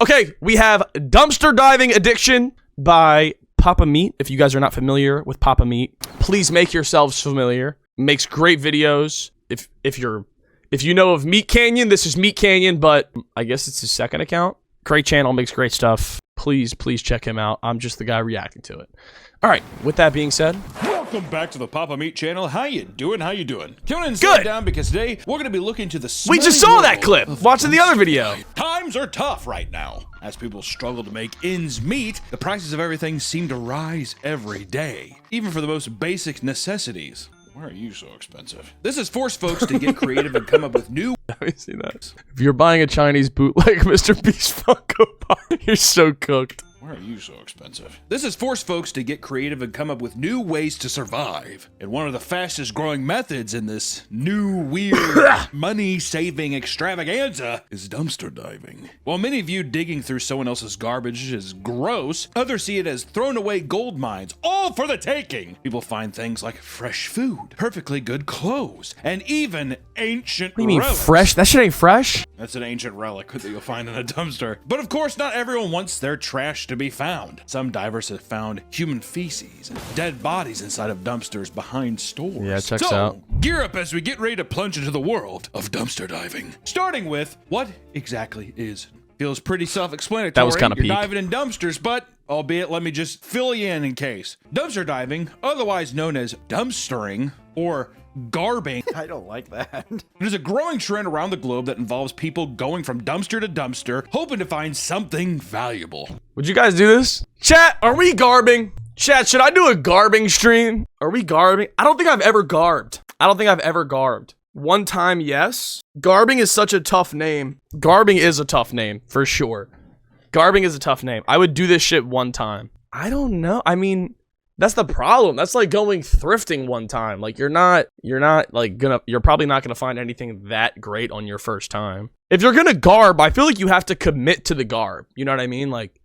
Okay, we have Dumpster Diving Addiction by Papa Meat. If you guys are not familiar with Papa Meat, please make yourselves familiar. Makes great videos. If you know of Meat Canyon, this is Meat Canyon, but I guess it's his second account. Great channel, makes great stuff. Please check him out. I'm just the guy reacting to it. All right, with that being said, welcome back to the Papa Meat channel. How you doing? Tune in and Good. sit down because today we're going to be looking to the we just saw that clip watching the other video. Times are tough right now. As people struggle to make ends meet, the prices of everything seem to rise every day, even for the most basic necessities. Why are you so expensive? This has forced folks to get creative and come up with new... Let me see that. If you're buying a Chinese bootleg Mr. Beast Funko Pop, you're so cooked. Why are you so expensive? This has forced folks to get creative and come up with new ways to survive. And one of the fastest growing methods in this new, weird, money-saving extravaganza is dumpster diving. While many view digging through someone else's garbage as gross, others see it as thrown away gold mines, all for the taking. People find things like fresh food, perfectly good clothes, and even ancient What do you mean relics. fresh? That shit ain't fresh? That's an ancient relic that you'll find in a dumpster. But of course, not everyone wants their trash to be found. Some divers have found human feces and dead bodies inside of dumpsters behind stores. Yeah, checks out. Gear up as we get ready to plunge into the world of dumpster diving. Starting with, what exactly is? Feels pretty self-explanatory. That was kind of You're peak. diving in dumpsters, but albeit, let me just fill you in case. Dumpster diving, otherwise known as dumpstering or garbing. I don't like that. There's a growing trend around the globe that involves people going from dumpster to dumpster, hoping to find something valuable. Would you guys do this? Chat, are we garbing? Chat, should I do a garbing stream? Are we garbing? I don't think I've ever garbed. One time, yes. Garbing is such a tough name. Garbing is a tough name, for sure. Garbing is a tough name. I would do this shit one time. I don't know. I mean, that's the problem. That's like going thrifting one time. Like you're probably not gonna find anything that great on your first time. If you're gonna garb, I feel like you have to commit to the garb. You know what I mean? Like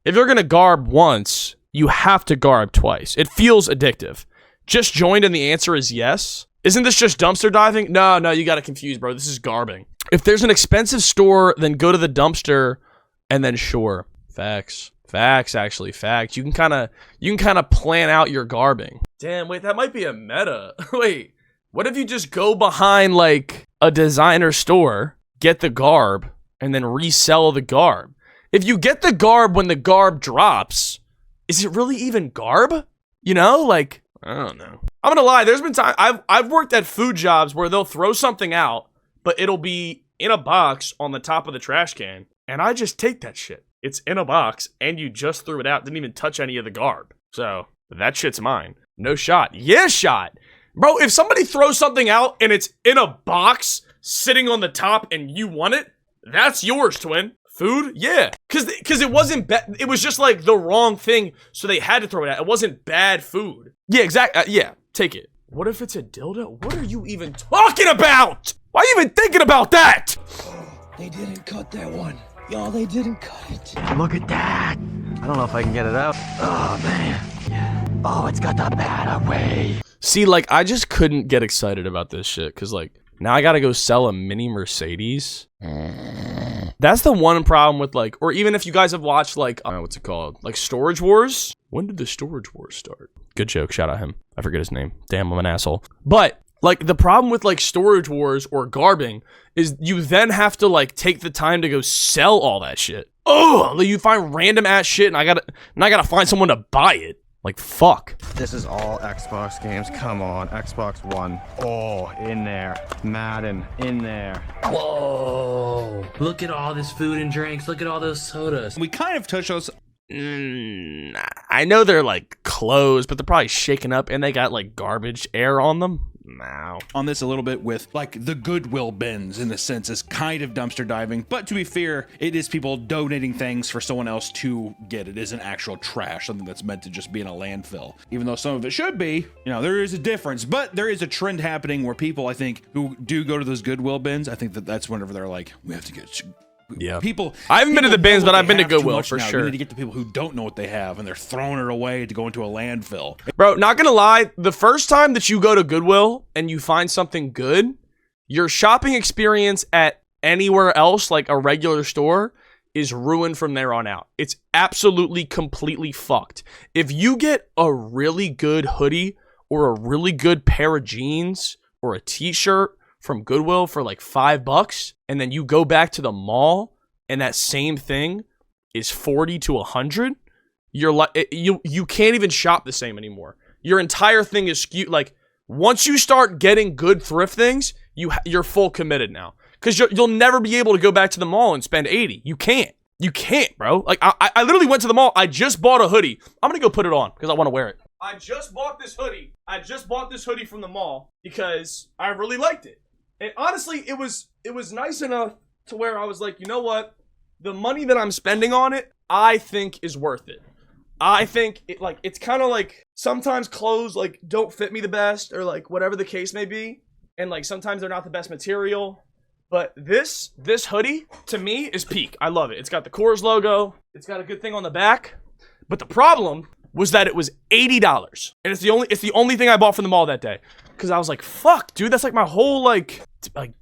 if you're gonna garb once, you have to garb twice. It feels addictive. Just joined and the answer is yes. Isn't this just dumpster diving? No, you gotta confuse, bro. This is garbing. If there's an expensive store, then go to the dumpster and then sure. Facts. Actually, facts. You can kind of plan out your garbing. Damn, wait, that might be a meta. Wait, what if you just go behind like a designer store, get the garb, and then resell the garb? If you get the garb when the garb drops, is it really even garb? You know, like, I don't know. I'm gonna lie, there's been time I've worked at food jobs where they'll throw something out, but it'll be in a box on the top of the trash can, and I just take that shit. It's in a box, and you just threw it out. Didn't even touch any of the garb. So, that shit's mine. No shot. Yeah, shot. Bro, if somebody throws something out, and it's in a box, sitting on the top, and you want it, that's yours, twin. Food? Yeah. Because it wasn't bad. It was just, like, the wrong thing, so they had to throw it out. It wasn't bad food. Yeah, exactly. Yeah, take it. What if it's a dildo? What are you even talking about? Why are you even thinking about that? They didn't cut that one. Y'all, they didn't cut it. Look at that. I don't know if I can get it out. Oh, man. Oh, it's got the bad away. See, like, I just couldn't get excited about this shit, because, like, now I gotta go sell a mini Mercedes. That's the one problem with, like, or even if you guys have watched, like, what's it called? Like, Storage Wars? When did the Storage Wars start? Good joke, shout out him. I forget his name. Damn, I'm an asshole. But, like, the problem with, like, Storage Wars or garbing is you then have to, like, take the time to go sell all that shit. Oh, you find random ass shit and I gotta find someone to buy it. Like, fuck. This is all Xbox games. Come on, Xbox One. Oh, in there. Madden, in there. Whoa. Look at all this food and drinks. Look at all those sodas. We kind of touched on I know they're like closed, but they're probably shaken up and they got like garbage air on them. No. On this a little bit with like the Goodwill bins in a sense is kind of dumpster diving, but to be fair, it is people donating things for someone else to get. It isn't actual trash, something that's meant to just be in a landfill. Even though some of it should be, you know, there is a difference, but there is a trend happening where people, I think, who do go to those Goodwill bins, I think that's whenever they're like, we have to get Yeah. people. I haven't been to the bins, but I've been to have too Goodwill much for now. sure. We need to get to people who don't know what they have and they're throwing it away to go into a landfill. Bro, not gonna lie, the first time that you go to Goodwill and you find something good, your shopping experience at anywhere else, like a regular store, is ruined from there on out. It's absolutely completely fucked. If you get a really good hoodie or a really good pair of jeans or a t-shirt from Goodwill for like $5, and then you go back to the mall and that same thing is 40 to 100, you're like, you can't even shop the same anymore. Your entire thing is skewed. Like, once you start getting good thrift things, you're full committed now. Because you'll never be able to go back to the mall and spend 80. You can't. You can't, bro. Like, I literally went to the mall. I just bought a hoodie. I'm going to go put it on because I want to wear it. I just bought this hoodie. I just bought this hoodie from the mall because I really liked it. And honestly, it was nice enough to where I was like, you know what? The money that I'm spending on it, I think is worth it. I think it's kind of like sometimes clothes like don't fit me the best or like whatever the case may be. And like sometimes they're not the best material. But this hoodie to me is peak. I love it. It's got the Coors logo. It's got a good thing on the back. But the problem was that it was $80. And it's the only thing I bought from the mall that day. Cause I was like, fuck, dude, that's like my whole like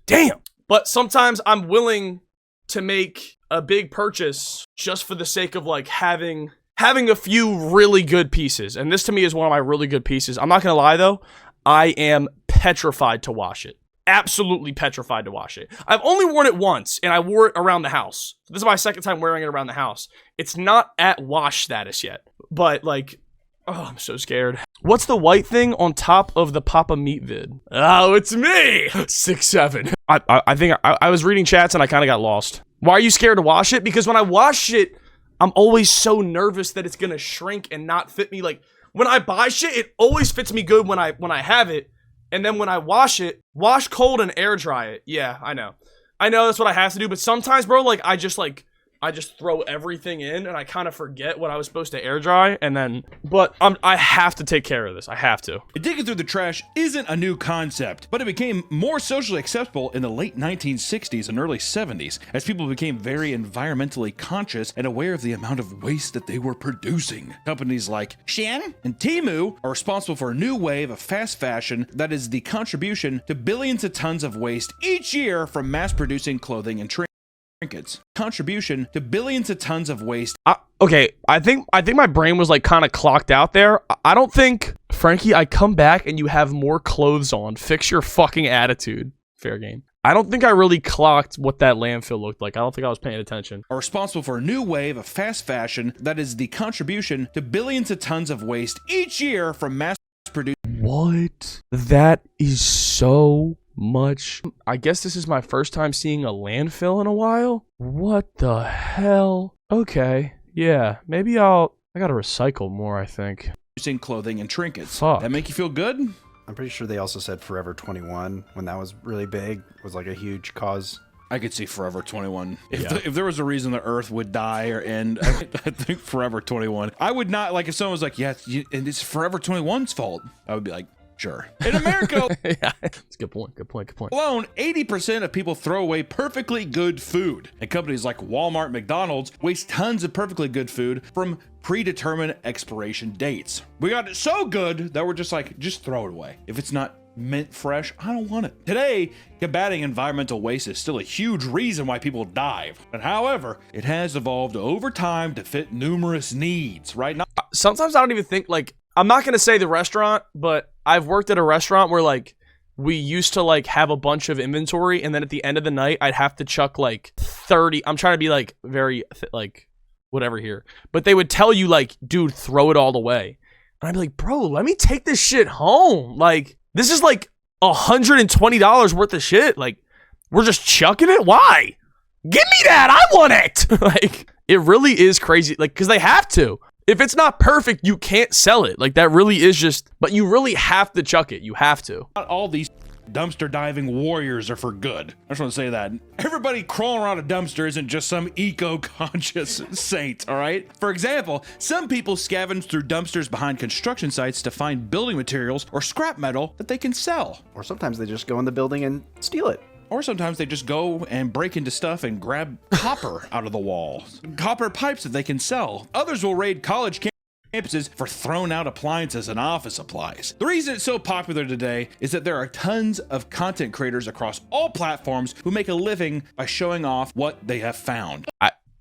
damn. But sometimes I'm willing to make a big purchase just for the sake of like having a few really good pieces. And this to me is one of my really good pieces. I'm not gonna lie though, I am petrified to wash it. Absolutely petrified to wash it. I've only worn it once and I wore it around the house. So this is my second time wearing it around the house. It's not at wash status yet, but like, oh, I'm so scared. What's the white thing on top of the Papa Meat vid? Oh, it's me. 6'7". I think I was reading chats and I kind of got lost. Why are you scared to wash it? Because when I wash it, I'm always so nervous that it's gonna shrink and not fit me. Like when I buy shit, it always fits me good when I have it. And then when I wash it, wash cold and air dry it. Yeah, I know that's what I have to do. But sometimes, bro, like I just throw everything in and I kind of forget what I was supposed to air dry. And then, but I have to take care of this. I have to. Digging through the trash isn't a new concept, but it became more socially acceptable in the late 1960s and early 70s as people became very environmentally conscious and aware of the amount of waste that they were producing. Companies like Shein and Temu are responsible for a new wave of fast fashion that is the contribution to billions of tons of waste each year from mass-producing clothing and trinkets. Contribution to billions of tons of waste. Okay, I think my brain was like kind of clocked out there. I don't think, Frankie, I come back and you have more clothes on. Fix your fucking attitude. Fair game. I don't think I really clocked what that landfill looked like. I don't think I was paying attention. Are responsible for a new wave of fast fashion that is the contribution to billions of tons of waste each year from mass-produced. What? That is so much. I guess this is my first time seeing a landfill in a while. What the hell? Okay, yeah, maybe I gotta recycle more, I think. Using clothing and trinkets. Fuck. That make you feel good? I'm pretty sure they also said Forever 21 when that was really big, was like a huge cause. I could see Forever 21. If there was a reason the Earth would die or end, I think Forever 21. I would not, like if someone was like, yeah, and it's Forever 21's fault, I would be like, sure. In America, yeah, that's a good point. alone, 80% of people throw away perfectly good food. And companies like Walmart and McDonald's waste tons of perfectly good food from predetermined expiration dates. We got it so good that we're just like, just throw it away. If it's not mint fresh, I don't want it. Today, combating environmental waste is still a huge reason why people dive. And however, it has evolved over time to fit numerous needs, right? Now, sometimes I don't even think, like, I'm not gonna say the restaurant, but I've worked at a restaurant where like we used to like have a bunch of inventory and then at the end of the night I'd have to chuck like 30. I'm trying to be like very like whatever here, but they would tell you like, dude, throw it all away. And I'd be like, bro, let me take this shit home. Like, this is like $120 worth of shit. Like, we're just chucking it. Why? Give me that. I want it. Like, it really is crazy. Like, cause they have to. If it's not perfect, you can't sell it. Like, that really is just, but you really have to chuck it. You have to. not all these dumpster diving warriors are for good. I just want to say that. Everybody crawling around a dumpster isn't just some eco-conscious saint, all right? For example, some people scavenge through dumpsters behind construction sites to find building materials or scrap metal that they can sell. Or sometimes they just go in the building and steal it. Or sometimes they just go and break into stuff and grab copper out of the wall. Copper pipes that they can sell. Others will raid college campuses for thrown out appliances and office supplies. The reason it's so popular today is that there are tons of content creators across all platforms who make a living by showing off what they have found.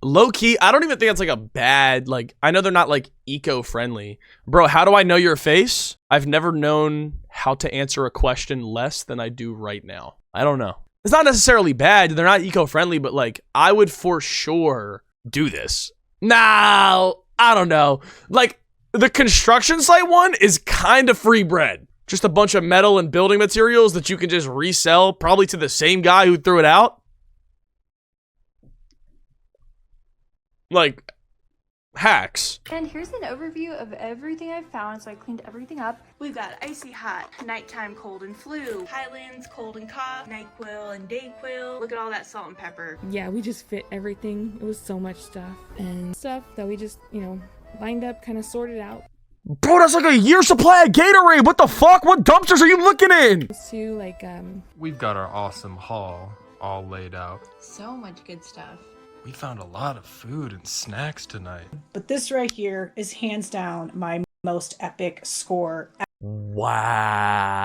low key, I don't even think that's like a bad, like, I know they're not like eco-friendly. Bro, how do I know your face? I've never known how to answer a question less than I do right now. I don't know. It's not necessarily bad. They're not eco-friendly, but like, I would for sure do this. No, I don't know. Like, the construction site one is kind of free bread. Just a bunch of metal and building materials that you can just resell, probably to the same guy who threw it out. Like, hacks. And here's an overview of everything I've found. So I cleaned everything up. We've got icy hot, nighttime cold and flu, Highlands cold and cough, NyQuil and Dayquil. Look at all that salt and pepper. Yeah, we just fit everything. It was so much stuff and stuff that we just, you know, lined up, kind of sorted out. Bro, that's like a year supply of Gatorade. What the fuck? What dumpsters are you looking in? To like, We've got our awesome haul all laid out. So much good stuff. We found a lot of food and snacks tonight. But this right here is hands down my most epic score. Wow.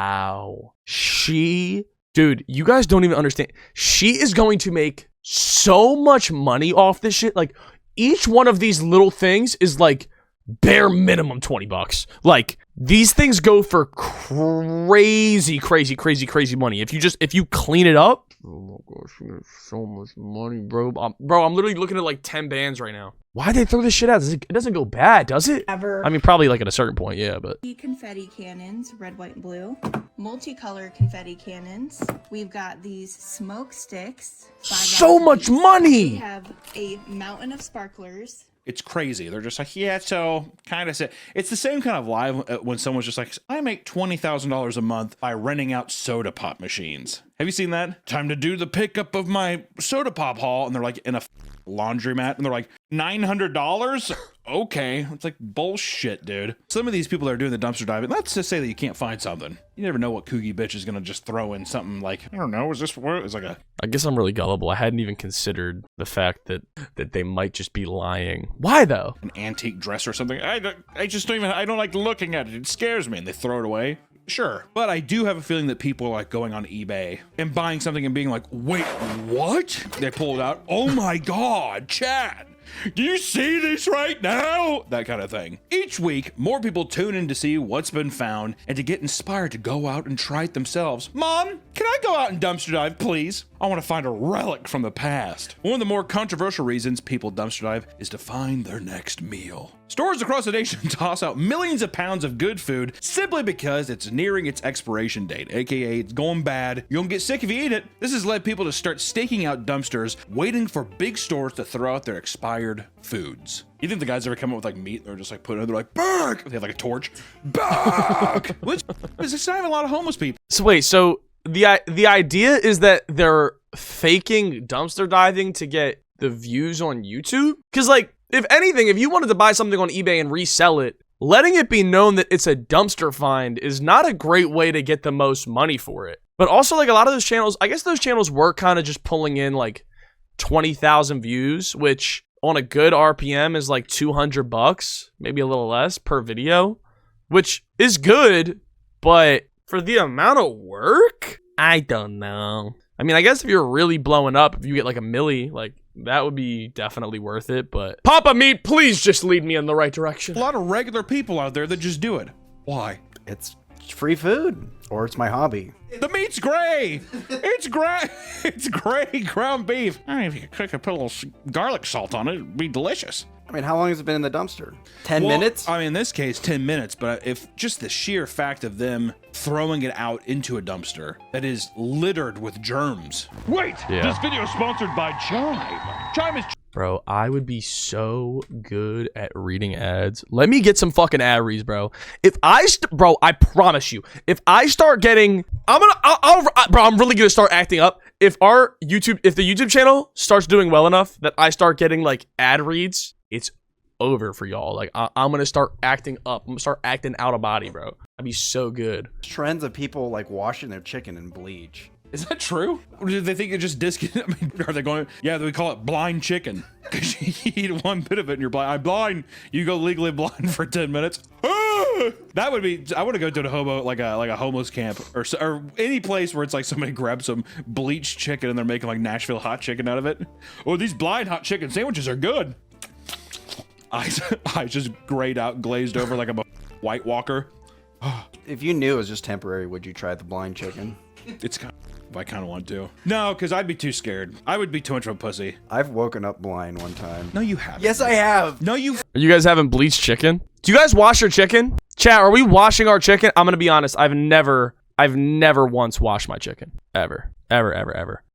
Dude, you guys don't even understand. She is going to make so much money off this shit. Like, each one of these little things is like bare minimum 20 bucks. Like, these things go for crazy money. If you clean it up. Oh my gosh, there's so much money, bro. I'm literally looking at like 10 bands right now. Why'd they throw this shit out? It doesn't go bad, does it? Ever. I mean, probably like at a certain point, yeah, but. Confetti cannons, red, white, and blue. Multicolor confetti cannons. We've got these smoke sticks. So much money! We have a mountain of sparklers. It's crazy. They're just like, yeah, so kind of. It's the same kind of live when someone's just like, I make $20,000 a month by renting out soda pop machines. Have you seen that? Time to do the pickup of my soda pop haul. And they're like in a laundromat and they're like, $900? Okay. It's like bullshit, dude. Some of these people that are doing the dumpster diving, let's just say that you can't find something. You never know what kooky bitch is going to just throw in something like, I don't know, is this what? It's like a... I guess I'm really gullible. I hadn't even considered the fact that they might just be lying. Why though? An antique dress or something. I just don't even, I don't like looking at it. It scares me and they throw it away. Sure. But I do have a feeling that people are like going on eBay and buying something and being like, wait, what? They pull it out. Oh my God, Chad. Do you see this right now? That kind of thing. Each week, more people tune in to see what's been found and to get inspired to go out and try it themselves. Mom, can I go out and dumpster dive, please? I want to find a relic from the past. One of the more controversial reasons people dumpster dive is to find their next meal. Stores across the nation toss out millions of pounds of good food simply because it's nearing its expiration date, aka it's going bad. You'll get sick if you eat it. This has led people to start staking out dumpsters, waiting for big stores to throw out their expired foods. You think the guys ever come up with like meat? They're just like put it in, they're like, back! They have like a torch. Back! Which is not even a lot of homeless people. So wait, so the idea is that they're faking dumpster diving to get the views on YouTube? Because like, if anything, if you wanted to buy something on eBay and resell it, letting it be known that it's a dumpster find is not a great way to get the most money for it. But also, like, a lot of those channels, I guess those channels were kind of just pulling in like 20,000 views, which on a good RPM is like 200 bucks, maybe a little less per video, which is good, but for the amount of work, I don't know. I mean, I guess if you're really blowing up, if you get like a milli, like, that would be definitely worth it, but Papa Meat, please just lead me in the right direction. A lot of regular people out there that just do it. Why? It's free food, or it's my hobby. The meat's gray. It's gray. It's gray ground beef. I mean, if you could cook and put a little garlic salt on it, it'd be delicious. I mean, how long has it been in the dumpster? 10 Well, minutes? I mean, in this case, 10 minutes, but if just the sheer fact of them throwing it out into a dumpster that is littered with germs. Wait, this video is sponsored by Chime. Chime is... Bro, I would be so good at reading ads. Let me get some fucking ad reads, bro. If I, bro, I promise you, if I start getting, bro, I'm really gonna start acting up. If the YouTube channel starts doing well enough that I start getting like ad reads, it's over for y'all. Like, I'm gonna start acting up. I'm gonna start acting out of body, bro. I'd be so good. Trends of people like washing their chicken in bleach. Is that true? Or do they think it just I mean, are they going, yeah, we call it blind chicken. Because you eat one bit of it and you're blind. I'm blind. You go legally blind for 10 minutes. That would be, I want to go to a homeless camp or any place where it's like somebody grabbed some bleached chicken and they're making like Nashville hot chicken out of it. Oh, these blind hot chicken sandwiches are good. I just glazed over like I'm a White Walker. If you knew it was just temporary, would you try the blind chicken? I kind of want to. No, because I'd be too scared. I would be too much of a pussy. I've woken up blind one time. No, you haven't. Yes, I have. No, you. Are you guys having bleached chicken? Do you guys wash your chicken? Chat, are we washing our chicken? I'm gonna be honest. I've never once washed my chicken. Ever.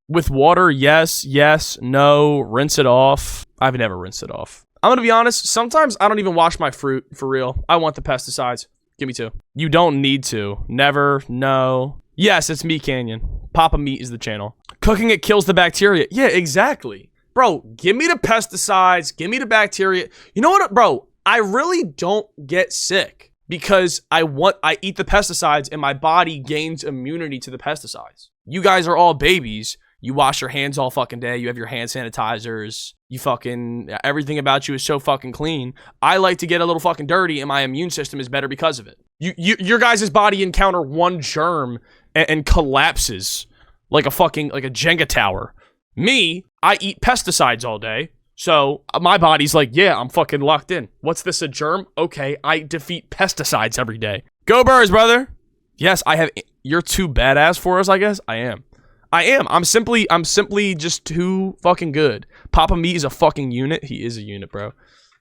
With water, yes, no. Rinse it off. I've never rinsed it off. I'm gonna be honest. Sometimes I don't even wash my fruit for real. I want the pesticides. Give me 2. You don't need to. Never. No. Yes, it's Meat Canyon. Papa Meat is the channel. Cooking it kills the bacteria. Yeah, exactly. Bro, give me the pesticides. Give me the bacteria. You know what, bro? I really don't get sick because I eat the pesticides and my body gains immunity to the pesticides. You guys are all babies. You wash your hands all fucking day. You have your hand sanitizers. You fucking, everything about you is so fucking clean. I like to get a little fucking dirty and my immune system is better because of it. Your guys' body encounter one germ and collapses like a Jenga tower. Me, I eat pesticides all day. So my body's like, yeah, I'm fucking locked in. What's this, a germ? Okay, I defeat pesticides every day. Go Birds, brother. Yes, I have. You're too badass for us, I guess. I am. I'm simply just too fucking good. Papa Meat is a fucking unit. He is a unit, bro.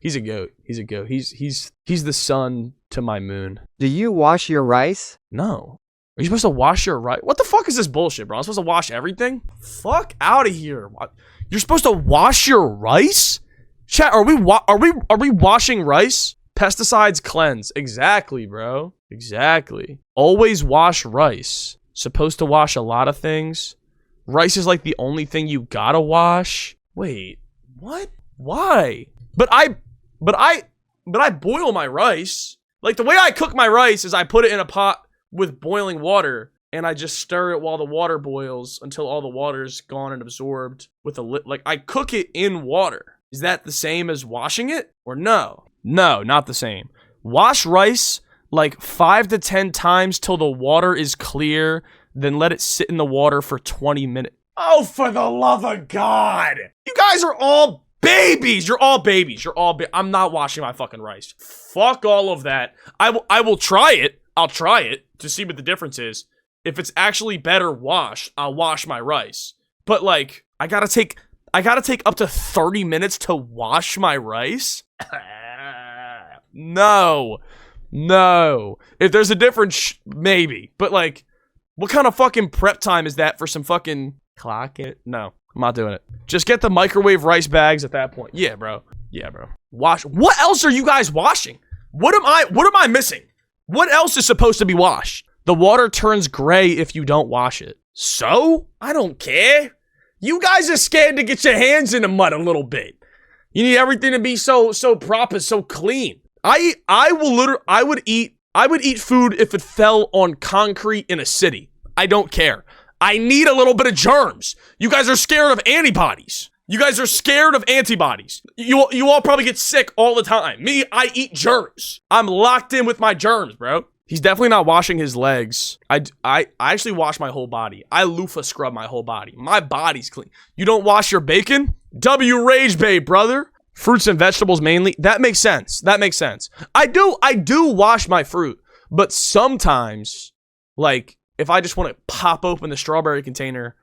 He's a goat. He's a goat. He's the sun to my moon. Do you wash your rice? No. Are you supposed to wash your rice? What the fuck is this bullshit, bro? I'm supposed to wash everything? Fuck out of here. You're supposed to wash your rice? Chat, are we washing rice? Pesticides cleanse. Exactly, bro. Exactly. Always wash rice. Supposed to wash a lot of things. Rice is like the only thing you gotta wash. Wait, what? Why? But I boil my rice. Like the way I cook my rice is I put it in a pot with boiling water and I just stir it while the water boils until all the water's gone and absorbed with a lid. Like I cook it in water. Is that the same as washing it or no? No, not the same. Wash rice like 5 to 10 times till the water is clear, then let it sit in the water for 20 minutes. Oh, for the love of God. You guys are all babies. You're all babies. I'm not washing my fucking rice. Fuck all of that. I will try it. I'll try it to see what the difference is. If it's actually better washed, I'll wash my rice. But like, I gotta take up to 30 minutes to wash my rice? No. If there's a difference, maybe. But like, what kind of fucking prep time is that for some fucking clock it? No, I'm not doing it. Just get the microwave rice bags at that point. Yeah, bro. Wash. What else are you guys washing? What am I missing? What else is supposed to be washed? The water turns gray if you don't wash it. So? I don't care. You guys are scared to get your hands in the mud a little bit. You need everything to be so proper, so clean. I would eat food if it fell on concrete in a city. I don't care. I need a little bit of germs. You guys are scared of antibodies. You all probably get sick all the time. Me, I eat germs. I'm locked in with my germs, bro. He's definitely not washing his legs. I actually wash my whole body. I loofah scrub my whole body. My body's clean. You don't wash your bacon? W rage babe, brother. Fruits and vegetables mainly. That makes sense. I do wash my fruit, but sometimes, like, if I just want to pop open the strawberry container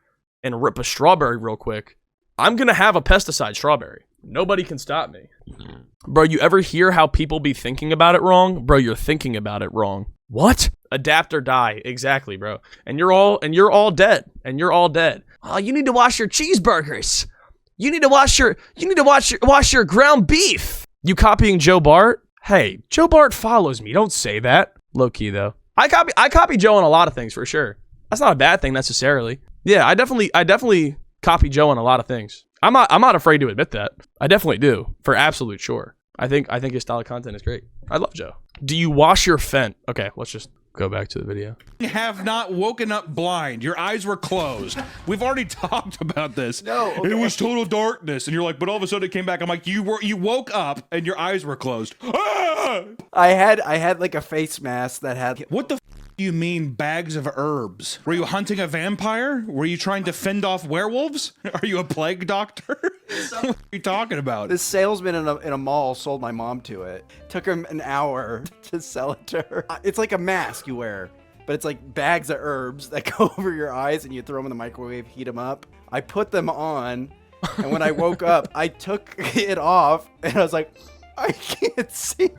and rip a strawberry real quick, I'm gonna have a pesticide strawberry. Nobody can stop me. Bro, you ever hear how people be thinking about it wrong? Bro, you're thinking about it wrong. What? Adapt or die. Exactly, bro. And you're all dead. Oh, you need to wash your cheeseburgers. You need to wash your ground beef. You copying Joe Bart? Hey, Joe Bart follows me. Don't say that. Low key though. I copy Joe on a lot of things for sure. That's not a bad thing necessarily. Yeah, I definitely copy Joe on a lot of things. I'm not afraid to admit that. I definitely do, for absolute sure. I think his style of content is great. I love Joe. Do you wash your Fent? Okay, let's Go back to the video. You have not woken up blind. Your eyes were closed. We've already talked about this. No, okay. It was total darkness, and you're like, but all of a sudden it came back. I'm like, you woke up and your eyes were closed. Ah! I had like a face mask that had. What the do you mean bags of herbs? Were you hunting a vampire? Were you trying to fend off werewolves? Are you a plague doctor? What are you talking about? This salesman in a mall sold my mom to it. Took him an hour to sell it to her. It's like a mask you wear, but it's like bags of herbs that go over your eyes and you throw them in the microwave, heat them up. I put them on, and when I woke up, I took it off, and I was like, I can't see.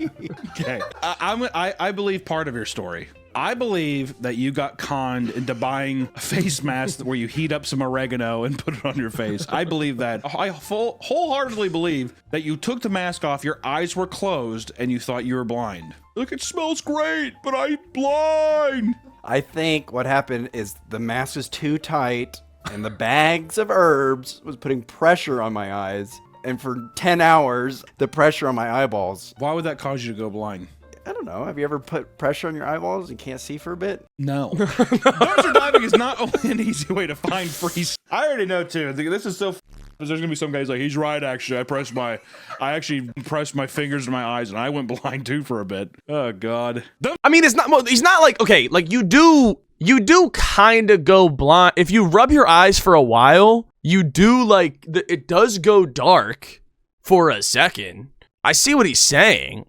Okay, I believe part of your story. I believe that you got conned into buying a face mask where you heat up some oregano and put it on your face. I believe that. I wholeheartedly believe that you took the mask off, your eyes were closed, and you thought you were blind. Look, it smells great, but I'm blind. I think what happened is the mask was too tight, and the bags of herbs was putting pressure on my eyes. And for 10 hours, the pressure on my eyeballs. Why would that cause you to go blind? I don't know. Have you ever put pressure on your eyeballs and can't see for a bit? No. Dumpster diving is not only an easy way to find free stuff. I already know too. This is so there's gonna be some guys like, he's right actually. I actually pressed my fingers in my eyes and I went blind too for a bit. Oh god. I mean, he's not like, okay, like you do kind of go blind. If you rub your eyes for a while, you do like, it does go dark for a second. I see what he's saying.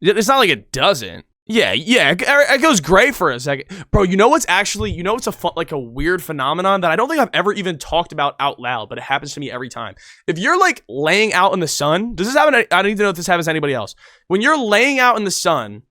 It's not like it doesn't. Yeah, it goes gray for a second. Bro, you know what's a weird phenomenon that I don't think I've ever even talked about out loud, but it happens to me every time. If you're like laying out in the sun, does this happen? I need to know if this happens to anybody else. When you're laying out in the sun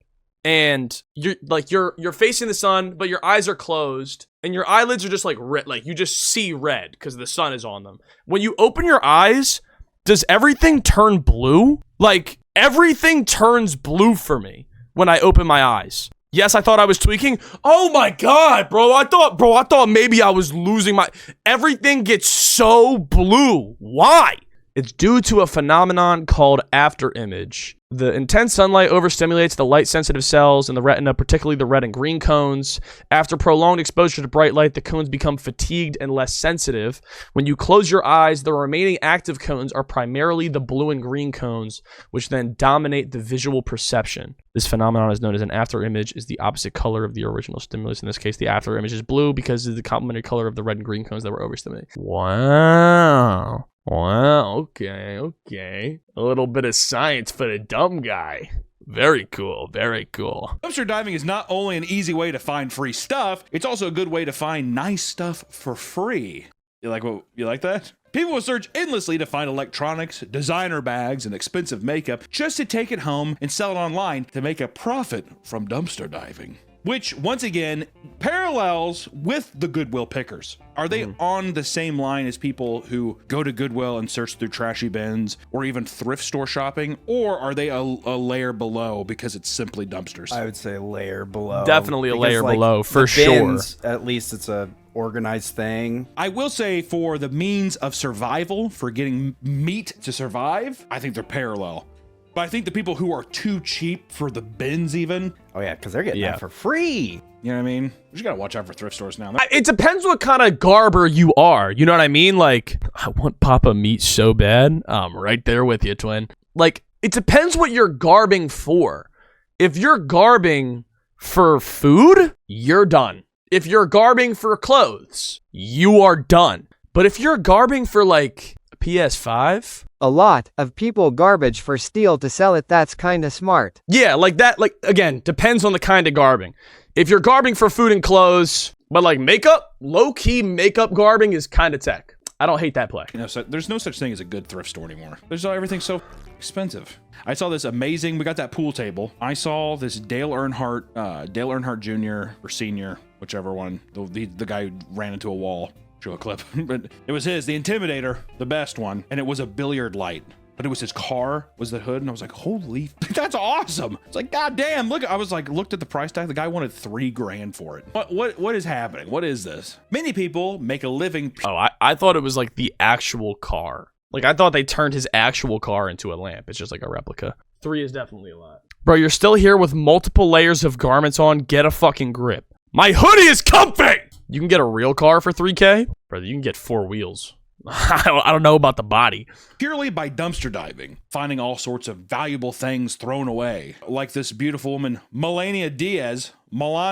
and you're facing the sun, but your eyes are closed and your eyelids are just like red, like you just see red because the sun is on them. When you open your eyes, does everything turn blue? Like everything turns blue for me when I open my eyes. Yes, I thought I was tweaking. Oh my god, bro. I thought maybe I was losing my... Everything gets so blue. Why? It's due to a phenomenon called afterimage. The intense sunlight overstimulates the light-sensitive cells in the retina, particularly the red and green cones. After prolonged exposure to bright light, the cones become fatigued and less sensitive. When you close your eyes, the remaining active cones are primarily the blue and green cones, which then dominate the visual perception. This phenomenon is known as an afterimage, is the opposite color of the original stimulus. In this case, the afterimage is blue because of the complementary color of the red and green cones that were overstimulated. Wow. Wow, okay. A little bit of science for the dumb guy. Very cool, very cool. Dumpster diving is not only an easy way to find free stuff, it's also a good way to find nice stuff for free. You like that? People will search endlessly to find electronics, designer bags, and expensive makeup just to take it home and sell it online to make a profit from dumpster diving. Which, once again, parallels with the Goodwill pickers. Are they on the same line as people who go to Goodwill and search through trashy bins or even thrift store shopping? Or are they a layer below because it's simply dumpsters? I would say a layer below. Definitely a layer like, below, for bins, sure. At least it's a organized thing. I will say for the means of survival, for getting meat to survive, I think they're parallel. But I think the people who are too cheap for the bins even... Oh yeah, because they're getting that for free. You know what I mean? You just gotta watch out for thrift stores now. It depends what kind of garber you are. You know what I mean? Like, I want Papa meat so bad. I'm right there with you, twin. Like, it depends what you're garbing for. If you're garbing for food, you're done. If you're garbing for clothes, you are done. But if you're garbing for, like, a PS5... A lot of people garbage for steel to sell it. That's kinda smart. Yeah, like that, like, again, depends on the kind of garbing. If you're garbing for food and clothes, but like makeup, low-key makeup garbing is kind of tech. I don't hate that play. You know, so there's no such thing as a good thrift store anymore. Everything's so expensive. I saw this amazing, we got that pool table. I saw this Dale Earnhardt Jr. or Senior, whichever one, the guy who ran into a wall. Show a clip, but it was his, the Intimidator, the best one, and it was a billiard light, but it was his car, was the hood, and I was like, holy, that's awesome. It's like, god damn, look, I was like, looked at the price tag, the guy wanted $3 grand for it. What is happening? What is this? Many people make a living. Oh, I thought it was like the actual car. Like, I thought they turned his actual car into a lamp. It's just like a replica. 3 is definitely a lot. Bro, you're still here with multiple layers of garments on. Get a fucking grip. My hoodie is comfy! You can get a real car for 3K? Brother, you can get 4 wheels. I don't know about the body. Purely by dumpster diving, finding all sorts of valuable things thrown away. Like this beautiful woman, Melania Diaz. Melanie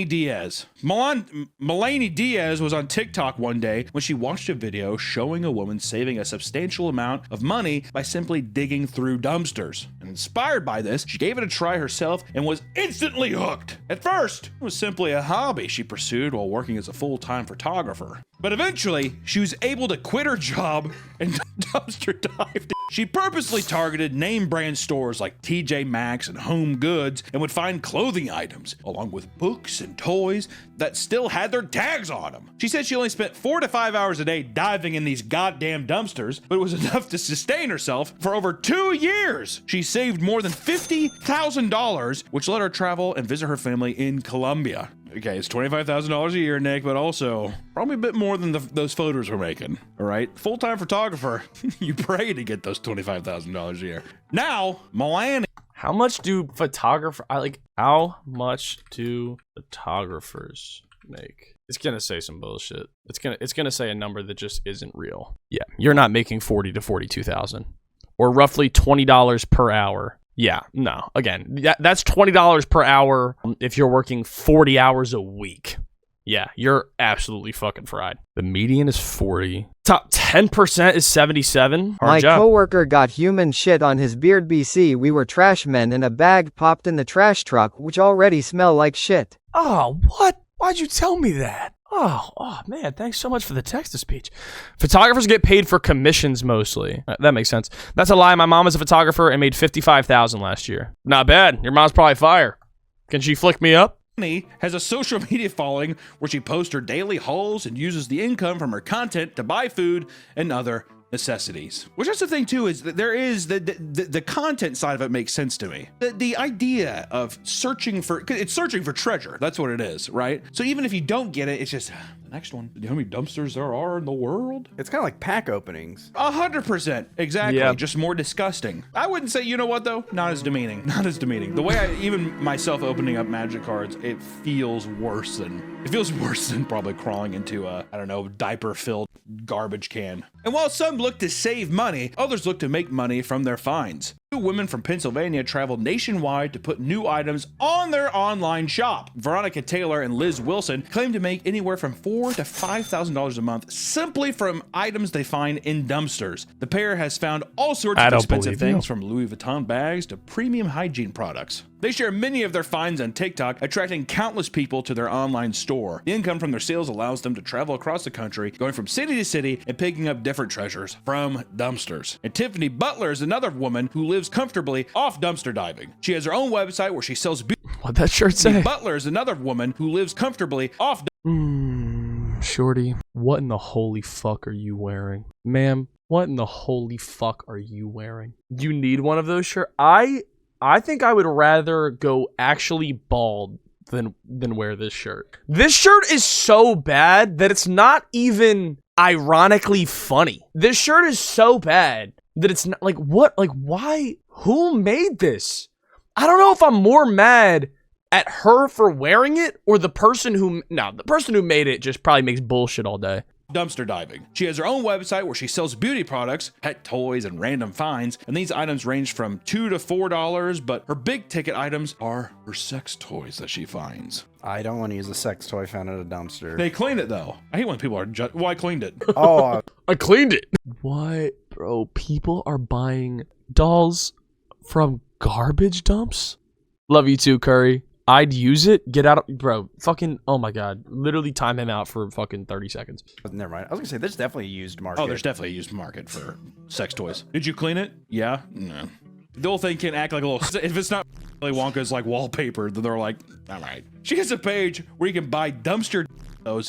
Diaz. Melanie Diaz was on TikTok one day when she watched a video showing a woman saving a substantial amount of money by simply digging through dumpsters. And inspired by this, she gave it a try herself and was instantly hooked. At first, it was simply a hobby she pursued while working as a full-time photographer. But eventually, she was able to quit her job and dumpster dived. She purposely targeted name brand stores like TJ Maxx and Home Goods and would find clothing items, along with books and toys that still had their tags on them. She said she only spent 4 to 5 hours a day diving in these goddamn dumpsters, but it was enough to sustain herself for over 2 years. She saved more than $50,000, which let her travel and visit her family in Colombia. Okay, it's $25,000 a year, Nick, but also probably a bit more than those photos we're making, all right? Full-time photographer, you pray to get those $25,000 a year. Now, Melania. How much do how much do photographers make? It's gonna say some bullshit. It's gonna say a number that just isn't real. Yeah, you're not making 40 to 42,000, or roughly $20 per hour. Yeah, no. Again, that's $20 per hour if you're working 40 hours a week. Yeah, you're absolutely fucking fried. The median is 40. Top 10% is 77. My coworker got human shit on his beard. BC, we were trash men and a bag popped in the trash truck, which already smell like shit. Oh, what? Why'd you tell me that? Oh man, thanks so much for the text-to-speech. Photographers get paid for commissions mostly. That makes sense. That's a lie. My mom is a photographer and made $55,000 last year. Not bad. Your mom's probably fire. Can she flick me up? Has a social media following where she posts her daily hauls and uses the income from her content to buy food and other necessities. Which that's the thing too, is that there is the content side of it makes sense to me. The idea of searching for treasure. That's what it is, right? So even if you don't get it, it's just the next one. You know how many dumpsters there are in the world? It's kind of like pack openings. 100%. Exactly. Yeah. Just more disgusting. I wouldn't say, you know what though? Not as demeaning. Not as demeaning. The way even myself opening up magic cards, it feels worse than probably crawling into a, I don't know, diaper-filled garbage can. And while some look to save money, others look to make money from their finds. 2 women from Pennsylvania traveled nationwide to put new items on their online shop. Veronica Taylor and Liz Wilson claim to make anywhere from $4,000 to $5,000 a month simply from items they find in dumpsters. The pair has found all sorts of expensive things from Louis Vuitton bags to premium hygiene products. They share many of their finds on TikTok, attracting countless people to their online store. The income from their sales allows them to travel across the country, going from city to city and picking up different treasures from dumpsters. And Tiffany Butler is another woman who lives comfortably off dumpster diving. She has her own website where she sells What'd that shirt say? Butler is another woman who lives comfortably off Shorty, what in the holy fuck are you wearing? Ma'am, what in the holy fuck are you wearing? You need one of those shirts? I think I would rather go actually bald than wear this shirt. This shirt is so bad that it's not even ironically funny. This shirt is so bad that it's not why? Who made this? I don't know if I'm more mad at her for wearing it or the person who made it just probably makes bullshit all day. Dumpster diving. She has her own website where she sells beauty products, pet toys, and random finds, and these items range from $2 to $4, but her big ticket items are her sex toys that she finds. I don't want to use a sex toy found at a dumpster. They clean it though. I hate when people are well, I cleaned it. Oh, I cleaned it. What, bro? People are buying dolls from garbage dumps? Love you too, Curry. I'd use it. Get out of, bro. Fucking, oh my god. Literally time him out for fucking 30 seconds. Never mind. I was gonna say, there's definitely a used market. Oh, there's definitely a used market for sex toys. Did you clean it? Yeah? No. The whole thing can act like a little, if it's not Willy Wonka's like wallpaper, then they're like, all right. She has a page where you can buy dumpster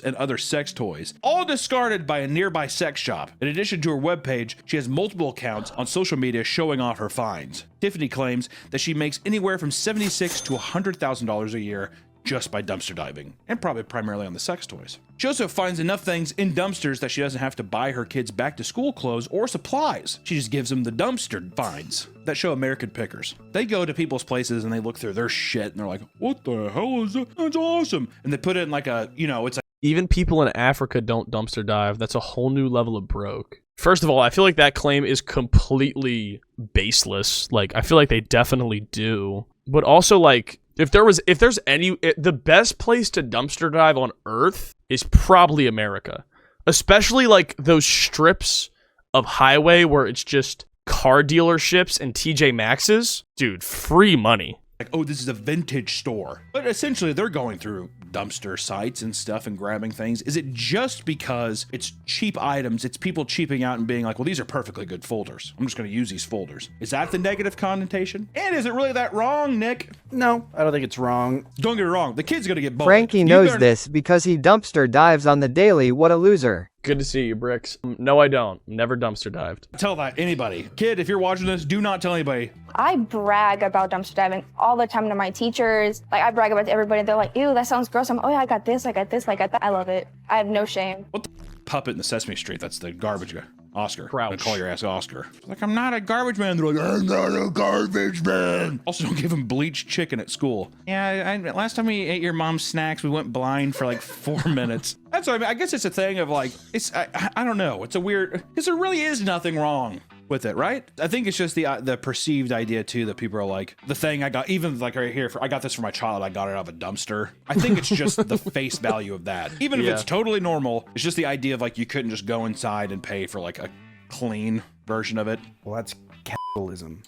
and other sex toys, all discarded by a nearby sex shop. In addition to her webpage, she has multiple accounts on social media showing off her finds. Tiffany claims that she makes anywhere from $76,000 to $100,000 a year just by dumpster diving, and probably primarily on the sex toys. She also finds enough things in dumpsters that she doesn't have to buy her kids back to school clothes or supplies. She just gives them the dumpster finds that show American pickers. They go to people's places and they look through their shit and they're like, what the hell is that? That's awesome. And they put it in like a, you know, it's like, even people in Africa don't dumpster dive. That's a whole new level of broke. First of all, I feel like that claim is completely baseless. Like, I feel like they definitely do. But also, like, if there's any, the best place to dumpster dive on Earth is probably America. Especially, like, those strips of highway where it's just car dealerships and TJ Maxx's. Dude, free money. Like, oh, this is a vintage store. But essentially, they're going through dumpster sites and stuff and grabbing things. Is it just because it's cheap items? It's people cheaping out and being like, well, these are perfectly good folders. I'm just going to use these folders. Is that the negative connotation? And is it really that wrong, Nick? No, I don't think it's wrong. Don't get me wrong. The kid's going to get bullied. Frankie knows this because he dumpster dives on the daily. What a loser. Good to see you, Bricks. No, I don't. Never dumpster dived. Tell that anybody. Kid, if you're watching this, do not tell anybody. I brag about dumpster diving all the time to my teachers. Like, I brag about it to everybody. They're like, ew, that sounds gross. I'm, oh yeah, I got this, I got this, I got that. I love it. I have no shame. What the puppet in the Sesame Street? That's the garbage guy. Oscar. Crouch. Call your ass Oscar. Like, I'm not a garbage man. They're like, I'm not a garbage man. Also, don't give him bleached chicken at school. Yeah, last time we ate your mom's snacks, we went blind for like 4 minutes. That's what I mean. I guess it's a thing of like, it's, I don't know. It's a weird, because there really is nothing wrong with it, right? I think it's just the perceived idea too that people are like, the thing I got, even like right here, I got this for my child, I got it out of a dumpster. I think it's just the face value of that. Even if it's totally normal, it's just the idea of like, you couldn't just go inside and pay for like a clean version of it. Well, that's capitalism.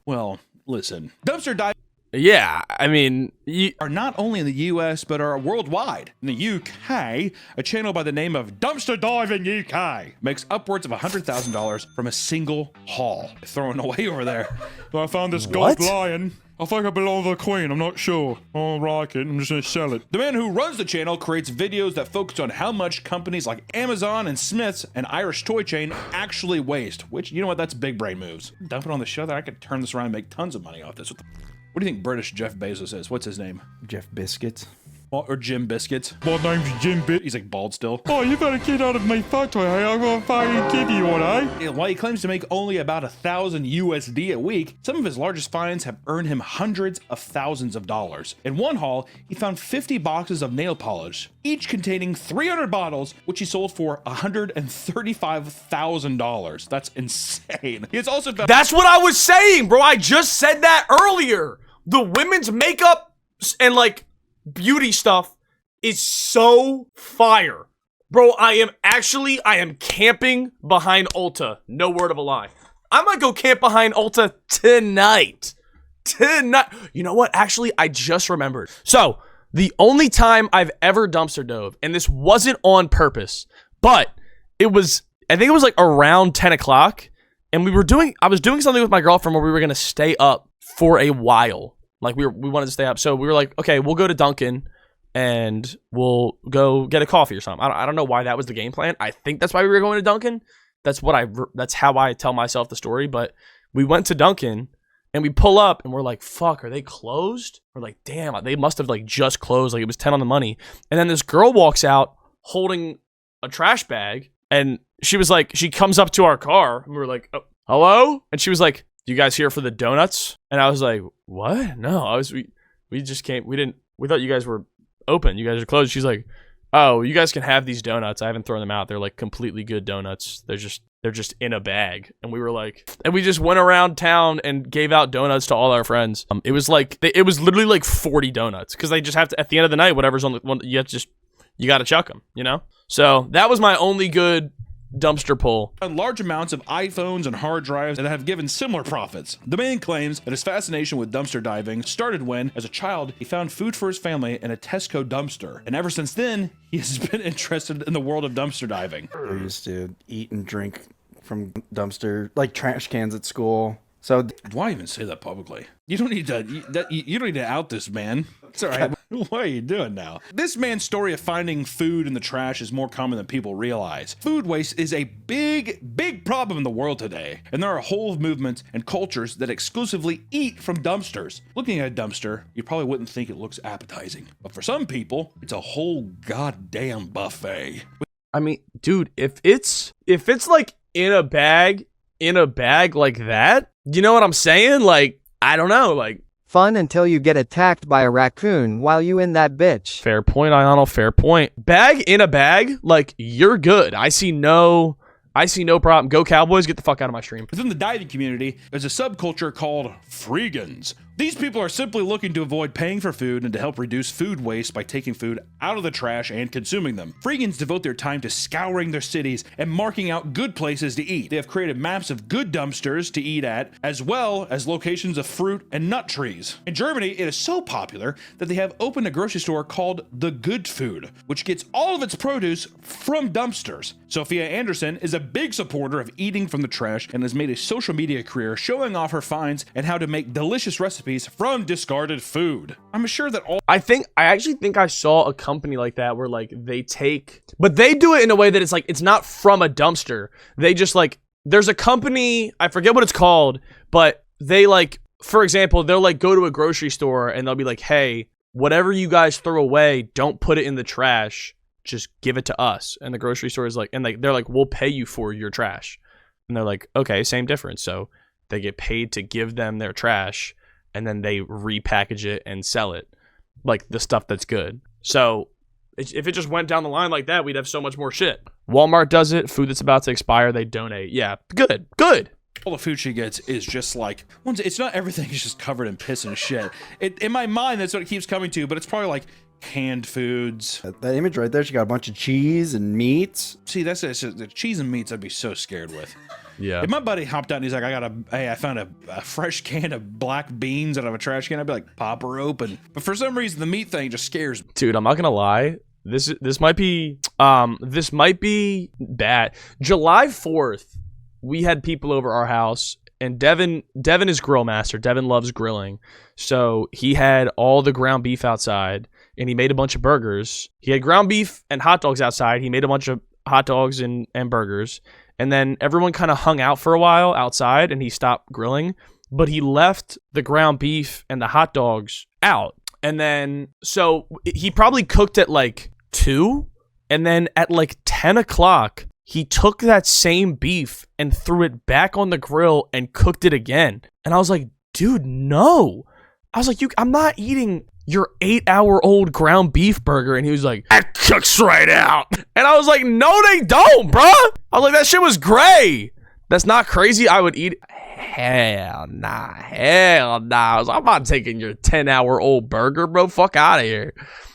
Well, listen, dumpster dive. Yeah, I mean, are not only in the US, but are worldwide. In the UK, a channel by the name of Dumpster Diving UK makes upwards of $100,000 from a single haul. Throwing away over there. So I found this gold lion. I think I belong to the queen, I'm not sure. I don't like it, I'm just gonna sell it. The man who runs the channel creates videos that focus on how much companies like Amazon and Smith's, an Irish toy chain, actually waste. Which, you know what, that's big brain moves. Dump it on the show that I could turn this around and make tons of money off this. What do you think British Jeff Bezos is? What's his name? Jeff Biscuits. Or Jim Biscuits. My name's Jim Biscuits. He's like bald still. Oh, you better get out of my photo, hey? I'm gonna fucking give you one, eh? While he claims to make only about 1,000 USD a week, some of his largest finds have earned him hundreds of thousands of dollars. In one haul, he found 50 boxes of nail polish, each containing 300 bottles, which he sold for $135,000. That's insane. He has also found— That's what I was saying, bro. I just said that earlier. The women's makeup and like beauty stuff is so fire. Bro, I am camping behind Ulta. No word of a lie. I might go camp behind Ulta tonight. You know what? Actually, I just remembered. So, the only time I've ever dumpster dove, and this wasn't on purpose, but it was, I think it was like around 10 o'clock, and I was doing something with my girlfriend where we were going to stay up for a while. Like, we wanted to stay up. So we were like, okay, we'll go to Dunkin' and we'll go get a coffee or something. I don't know why that was the game plan. I think that's why we were going to Dunkin'. That's how I tell myself the story. But we went to Dunkin' and we pull up and we're like, fuck, are they closed? We're like, damn, they must have like just closed. Like, it was 10 on the money. And then this girl walks out holding a trash bag, and she was like, she comes up to our car and we were like, oh, hello? And she was like, you guys here for the donuts? And I was like, what? No, we just came. We thought you guys were open. You guys are closed. She's like, oh, you guys can have these donuts. I haven't thrown them out. They're like completely good donuts. They're just in a bag. And we were like, and we just went around town and gave out donuts to all our friends. It was literally like 40 donuts, because they just have to, at the end of the night, whatever's on the one, you got to chuck them, you know? So that was my only good dumpster pull. Large amounts of iPhones and hard drives that have given similar profits. The man claims that his fascination with dumpster diving started when, as a child, he found food for his family in a Tesco dumpster. And ever since then, he has been interested in the world of dumpster diving. We used to eat and drink from dumpster, like trash cans at school. So why even say that publicly? You don't need to. You don't need to out this man. It's all right. What are you doing now? This man's story of finding food in the trash is more common than people realize. Food waste is a big problem in the world today, and there are whole movements and cultures that exclusively eat from dumpsters. Looking at a dumpster, you probably wouldn't think it looks appetizing, but for some people, it's a whole goddamn buffet. I mean, dude, if it's like in a bag like that, you know what I'm saying? Like, I don't know, like. Fun until you get attacked by a raccoon while you in that bitch. Fair point, Ayano, fair point. Bag in a bag, like, you're good. I see no problem. Go Cowboys, get the fuck out of my stream. Within the diving community, there's a subculture called Freeganism. These people are simply looking to avoid paying for food and to help reduce food waste by taking food out of the trash and consuming them. Freegans devote their time to scouring their cities and marking out good places to eat. They have created maps of good dumpsters to eat at, as well as locations of fruit and nut trees. In Germany, it is so popular that they have opened a grocery store called The Good Food, which gets all of its produce from dumpsters. Sophia Anderson is a big supporter of eating from the trash and has made a social media career showing off her finds and how to make delicious recipes from discarded food. I'm sure that all I actually think I saw a company like that where like but they do it in a way that it's like it's not from a dumpster. They just like there's a company, I forget what it's called, but they like, for example, they'll like go to a grocery store and they'll be like, hey, whatever you guys throw away, don't put it in the trash, just give it to us. And the grocery store is like, and like they're like, we'll pay you for your trash. And they're like, okay, same difference. So they get paid to give them their trash, and then they repackage it and sell it, like the stuff that's good. So if it just went down the line like that, we'd have so much more shit. Walmart does it. Food that's about to expire, they donate. Yeah, good. all the food she gets is just like, it's not everything is just covered in piss and shit. In my mind, that's what it keeps coming to, but it's probably like canned foods. That image right there, she got a bunch of cheese and meats. See, that's the cheese and meats I'd be so scared with. Yeah. If my buddy hopped out and he's like, I found a fresh can of black beans out of a trash can, I'd be like, pop her open. But for some reason, the meat thing just scares me. Dude, I'm not gonna lie. This might be bad. July 4th, we had people over our house, and Devin is grill master. Devin loves grilling. So he had all the ground beef outside, and he made a bunch of burgers. He had ground beef and hot dogs outside. He made a bunch of hot dogs and burgers. And then everyone kind of hung out for a while outside, and he stopped grilling. But he left the ground beef and the hot dogs out. And then, so he probably cooked at like 2. And then at like 10 o'clock, he took that same beef and threw it back on the grill and cooked it again. And I was like, dude, no. I was like, I'm not eating your 8-hour-old ground beef burger. And he was like, that cooks right out. And I was like, no, they don't, bruh. I was like, that shit was gray. That's not crazy. I would eat it. Hell nah. I was like, I'm not taking your 10-hour-old burger, bro. Fuck out of here.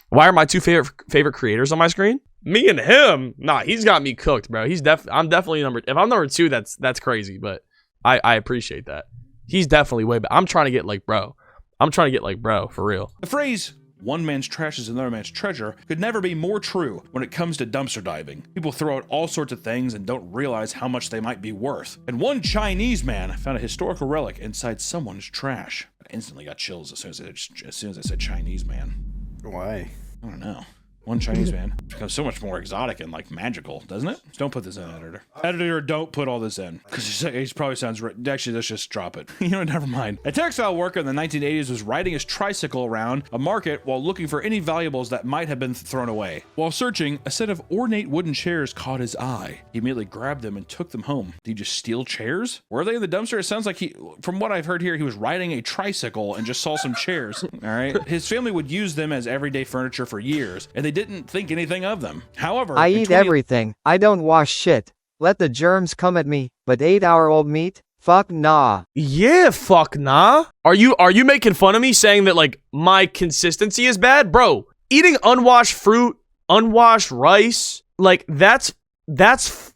Why are my two favorite creators on my screen? Me and him. Nah, he's got me cooked, bro. I'm definitely if I'm number 2, that's crazy, but I appreciate that. He's definitely way better. I'm trying to get like bro. For real. The phrase, one man's trash is another man's treasure, could never be more true when it comes to dumpster diving. People throw out all sorts of things and don't realize how much they might be worth. And one Chinese man found a historical relic inside someone's trash. I instantly got chills as soon as I said Chinese man. Why? I don't know. One Chinese man becomes so much more exotic and like magical, doesn't it? Just don't put this in, editor. Editor, don't put all this in. Because he probably sounds actually, let's just drop it. You know, never mind. A textile worker in the 1980s was riding his tricycle around a market while looking for any valuables that might have been thrown away. While searching, a set of ornate wooden chairs caught his eye. He immediately grabbed them and took them home. Did he just steal chairs? Were they in the dumpster? It sounds like from what I've heard here, he was riding a tricycle and just saw some chairs. All right. His family would use them as everyday furniture for years, and they didn't think anything of them. However, I eat everything. I don't wash shit. Let the germs come at me. But 8-hour-old meat? Fuck nah. Yeah, fuck nah. Are you making fun of me saying that like my consistency is bad? Bro, eating unwashed fruit, unwashed rice, like that's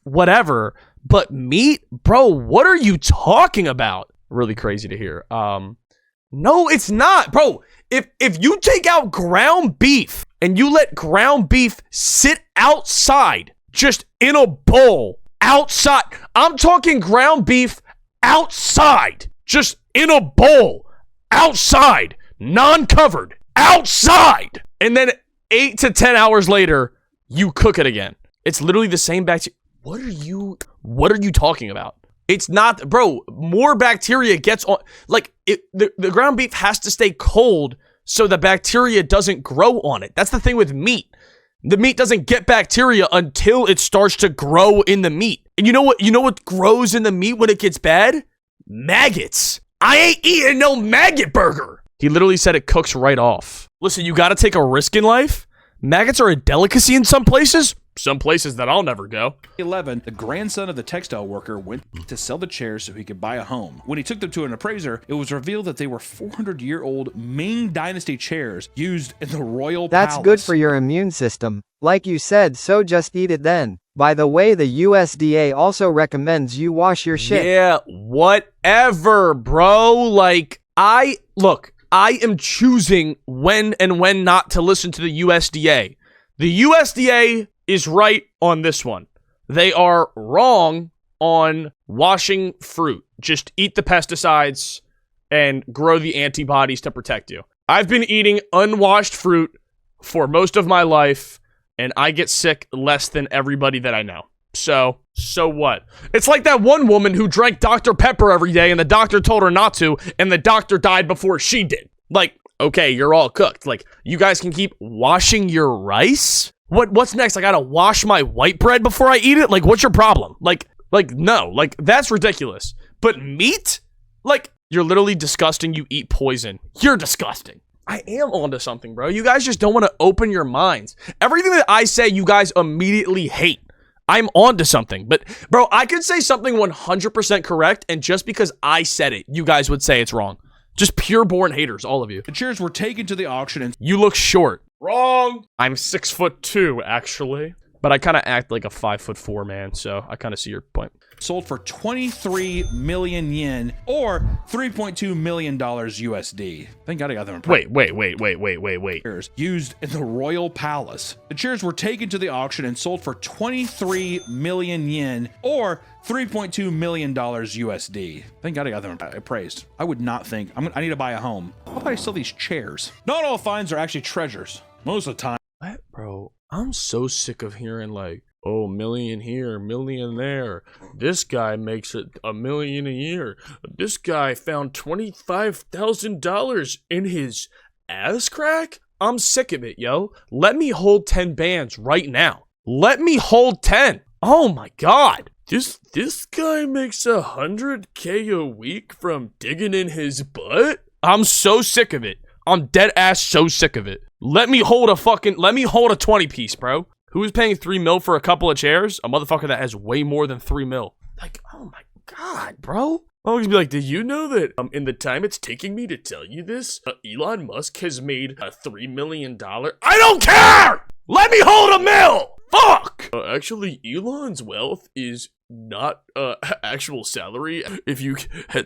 whatever. But meat? Bro, what are you talking about? Really crazy to hear. No, it's not. Bro, if you take out ground beef and you let ground beef sit outside, just in a bowl, outside. I'm talking ground beef outside. just in a bowl, outside, non-covered, outside. And then 8 to 10 hours later, you cook it again. It's literally the same bacteria. What are you talking about? It's not, bro, more bacteria gets on, like, the ground beef has to stay cold so the bacteria doesn't grow on it. That's the thing with meat. The meat doesn't get bacteria until it starts to grow in the meat. And you know what grows in the meat when it gets bad? Maggots. I ain't eating no maggot burger. He literally said it cooks right off. Listen, you gotta take a risk in life. Maggots are a delicacy in some places that I'll never go. 11, the grandson of the textile worker went to sell the chairs so he could buy a home. When he took them to an appraiser, it was revealed that they were 400-year-old Ming Dynasty chairs used in the royal palace. That's good for your immune system. Like you said, so just eat it then. By the way, the USDA also recommends you wash your shit. Yeah, whatever, bro. Like, I am choosing when and when not to listen to the USDA. The USDA is right on this one. They are wrong on washing fruit. Just eat the pesticides and grow the antibodies to protect you. I've been eating unwashed fruit for most of my life, and I get sick less than everybody that I know. So what? It's like that one woman who drank Dr. Pepper every day, and the doctor told her not to, and the doctor died before she did. Like, okay, you're all cooked. Like, you guys can keep washing your rice? What's next? I gotta wash my white bread before I eat it? Like, what's your problem? Like, no. Like, that's ridiculous. But meat? Like, you're literally disgusting. You eat poison. You're disgusting. I am onto something, bro. You guys just don't want to open your minds. Everything that I say, you guys immediately hate. I'm onto something. But, bro, I could say something 100% correct, and just because I said it, you guys would say it's wrong. Just pure-born haters, all of you. The chairs were taken to the auction and... You look short. Wrong. I'm 6'2", actually. But I kind of act like a 5'4" man, so I kind of see your point. Sold for 23 million yen, or $3.2 million USD. Thank God I got them in price. Wait. Chairs used in the royal palace. The chairs were taken to the auction and sold for 23 million yen, or $3.2 million USD. Thank God I got them appraised. I would not think, I need to buy a home. How about I sell these chairs? Not all finds are actually treasures. Most of the time. What, bro? I'm so sick of hearing like, oh, million here, million there. This guy makes it $1 million a year. This guy found $25,000 in his ass crack. I'm sick of it, yo. Let me hold 10 bands right now. Let me hold 10. Oh my God. This guy makes $100K a week from digging in his butt. I'm so sick of it. I'm dead ass so sick of it. Let me hold a 20 piece, bro. Who's paying $3 million for a couple of chairs? A motherfucker that has way more than $3 million. Like, oh my God, bro. I'll always be like, did you know that in the time it's taking me to tell you this, Elon Musk has made a $3 million? I don't care! Let me hold $1 million! Fuck! Actually, Elon's wealth is not actual salary. If you